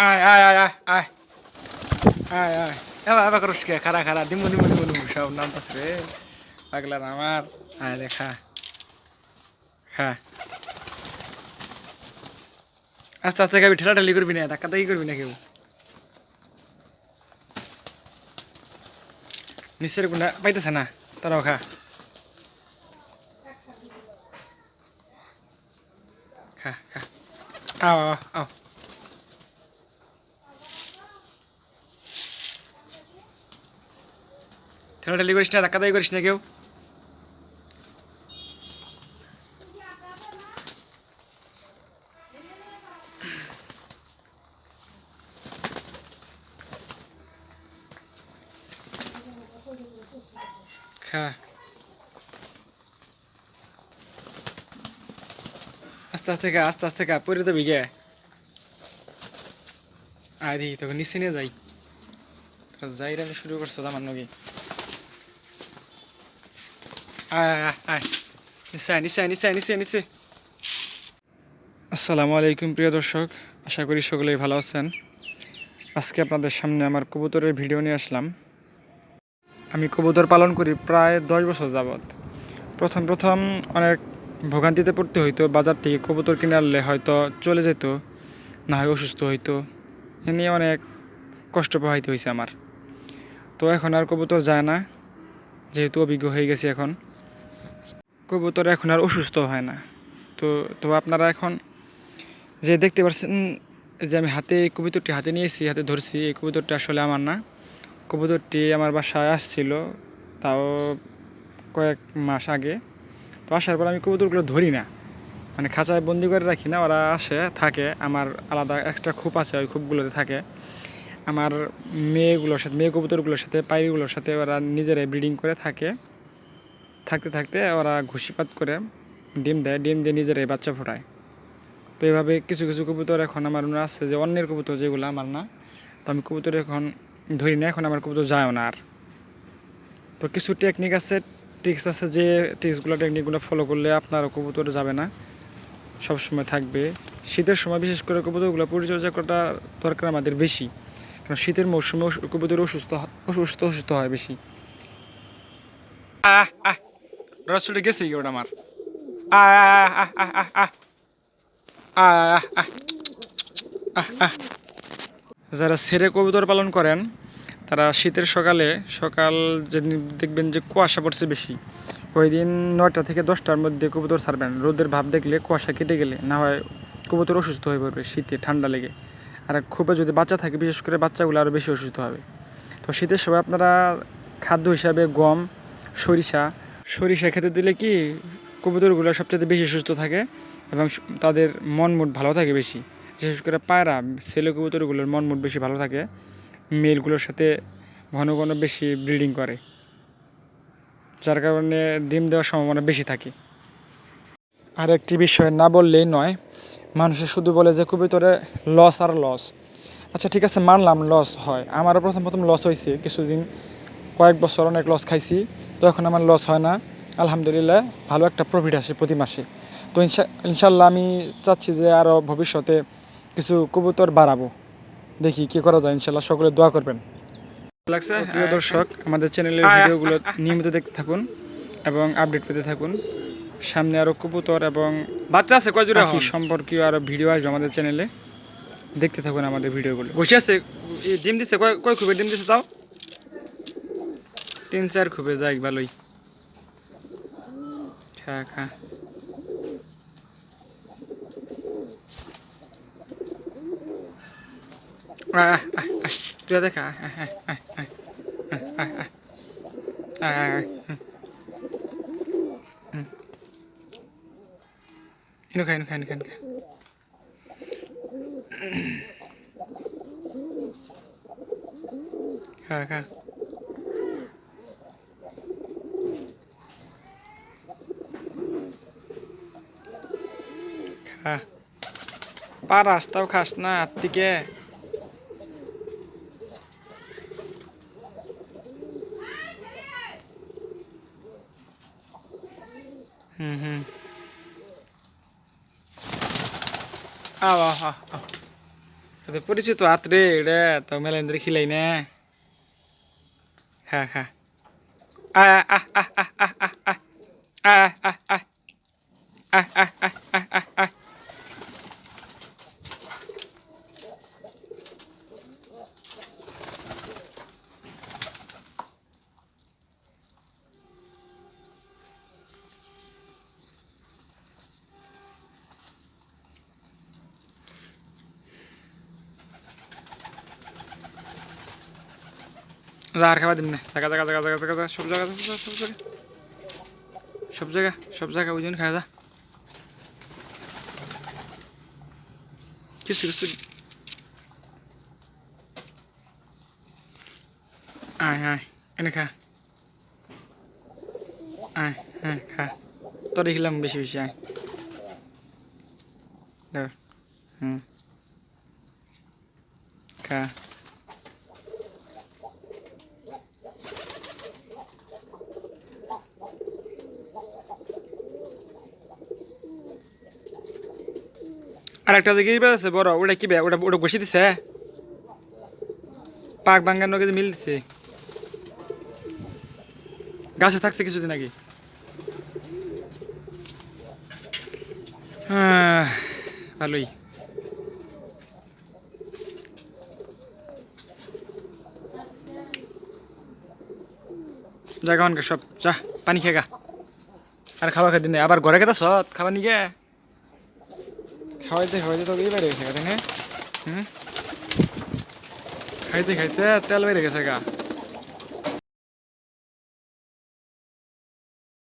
আয় আয় আয় আয় আয় আয় আয় এবার এবার করস কে খারা খারা দিমু দিমু দিমু দিমু সব নামতাস রে পাগলার আমার আয় দেখা হ্যাঁ আস্তে আস্তে খাবি ঠেলাঠালি করবি না ধাক্কা ধাক্কি করবি না কেউ নিচের গুণা পাইতেছে না তারাও খা খা খা আও আও আও ঠেলাঠালি করিস না ধাক্কা ধাক্কি করিস না কেউ খা আস্তে আস্তে খা আস্তে আস্তে খা পরে তো বিঘে আয় দেখি তোকে নিচে নিয়ে যাই তোরা যাই রে শুরু করছো আমার নগে আয় আয় আয় নিচে আয় নিচে আয় নিচে আয় নিচে নিচে আসসালামু আলাইকুম প্রিয় দর্শক আশা করি সকলেই ভালো আছেন আজকে আপনাদের সামনে আমার কবুতরের ভিডিও নিয়ে আসলাম আমি কবুতর পালন করি প্রায় 10 বছর যাবৎ প্রথম প্রথম অনেক ভোগান্তিতে পড়তে হইতো বাজার থেকে কবুতর কিনে আনলে হয়তো চলে যেত না হয় অসুস্থ হইতো এ নিয়ে অনেক কষ্ট পোহাইতে হয়েছে আমার তো এখন আর কবুতর যায় না যেহেতু অভিজ্ঞ হয়ে গেছে এখন কবুতর এখন আর অসুস্থ হয় না তো তো আপনারা এখন যে দেখতে পাচ্ছেন যে আমি হাতে এই কবুতরটি হাতে নিয়েছি হাতে ধরছি এই কবুতরটি আসলে আমার না কবুতরটি আমার বাসায় আসছিল তাও কয়েক মাস আগে তো আসার পর আমি কবুতরগুলো ধরি না মানে খাঁচায় বন্দি করে রাখি না ওরা আসে থাকে আমার আলাদা এক্সট্রা খোপ আছে ওই খোপগুলোতে থাকে আমার মেয়েগুলোর সাথে মেয়ে কবুতরগুলোর সাথে পায়রিগুলোর সাথে ওরা নিজেরাই ব্রিডিং করে থাকে থাকতে থাকতে ওরা ঘুষিপাত করে ডিম দেয় ডিম দিয়ে নিজেরাই বাচ্চা ফোটায় তো এইভাবে কিছু কিছু কবুতর এখন আমার আছে যে অন্যের কবুতর যেগুলো আমার না তো আমি কবুতর এখন ধরি না এখন আমার কবুতর যায়ও না আর তো কিছু টেকনিক আছে ট্রিক্স আছে যে ট্রিক্সগুলো টেকনিকগুলো ফলো করলে আপনার কবুতর যাবে না সবসময় থাকবে শীতের সময় বিশেষ করে কবুতরগুলো পরিচর্যা করাটা দরকার আমাদের বেশি কারণ শীতের মৌসুমে কবুতর অসুস্থ অসুস্থ হয় বেশি রসটা গেছে কি ওটা আমার যারা ছেড়ে কবুতর পালন করেন তারা শীতের সকাল যেদিন দেখবেন যে কুয়াশা পড়ছে বেশি ওই দিন 9টা থেকে 10টার মধ্যে কবুতর ছাড়বেন রোদের ভাব দেখলে কুয়াশা কেটে গেলে না হয় কবুতর অসুস্থ হয়ে পড়বে শীতে ঠান্ডা লেগে আর খুবই যদি বাচ্চা থাকে বিশেষ করে বাচ্চাগুলো আরও বেশি অসুস্থ হবে তো শীতের সময় আপনারা খাদ্য হিসাবে গম সরিষা খেতে দিলে কি কবুতরগুলো সবচেয়ে বেশি সুস্থ থাকে এবং তাদের মন মুড ভালো থাকে বেশি বিশেষ করে পায়রা ছেলে কবুতরগুলোর মন মুড বেশি ভালো থাকে মেলগুলোর সাথে ঘন ঘন বেশি ব্রিডিং করে যার কারণে ডিম দেওয়ার সম্ভাবনা বেশি থাকে আর একটি বিষয় না বললেই নয় মানুষের শুধু বলে যে কবুতরে লস আর লস আচ্ছা ঠিক আছে মানলাম লস হয় আমারও প্রথম প্রথম লস হয়েছে কিছুদিন কয়েক বছর অনেক লস খাইছি তো এখন আমার লস হয় না আলহামদুলিল্লাহ ভালো একটা প্রফিট আসে প্রতি মাসে তো ইনশাল্লাহ আমি চাচ্ছি যে আরও ভবিষ্যতে কিছু কবুতর বাড়াবো দেখি কী করা যায় ইনশাল্লাহ সকলে দোয়া করবেন লাগছে প্রিয় দর্শক আমাদের চ্যানেলের ভিডিওগুলো নিয়মিত দেখতে থাকুন এবং আপডেট পেতে থাকুন সামনে আরও কবুতর এবং বাচ্চা আছে কয় জোড়া সম্পর্কীয় আরও ভিডিও আসবে আমাদের চ্যানেলে দেখতে থাকুন আমাদের ভিডিওগুলো বসে আছে ডিম দিচ্ছে কয় খুবই ডিম দিচ্ছে তাও 3-4 খুবই যাই ভালোই খা খা তুই দেখা ইনো খাই খাই খাই খা খা খা পারাস তাও খাস না হাত থেকে হুম আও আও আও তো পরিচিত হাত রে এটা তো মেলেন্দ্র খিলাই না খা খা আহ আহ আহ আহ আহ আহ আহ আহ আহ আহ আহ আহ আহ আহ আহ আর খাবার দিন না জায়গা জায়গা জায়গা জায়গা জায়গা সব জায়গা সব জায়গা সব জায়গা সব জায়গা ওই জন্য খাওয়া যা কিছু কিছু আয় আয় এনে খা আয় হ্যাঁ খা তোর দেখিলাম বেশি বেশি আয় ধর খা আর একটা যে গিরিবাজ আছে বড় ওটা কি ওটা ওটা বসে দিছে পাক বাঙ্গার নগে মিল দিছে গাছে থাকছে কিছুদিন আগে ভালোই জায়গা অনকে সব যা পানি খেগা আর খাওয়া খাই দিন আবার ঘরে গেতা সৎ খাবার নিগে খাওয়াইতে তো এই বাইরে গেছে তাই না খাইতে খাইতে তেল বেড়ে গেছে গা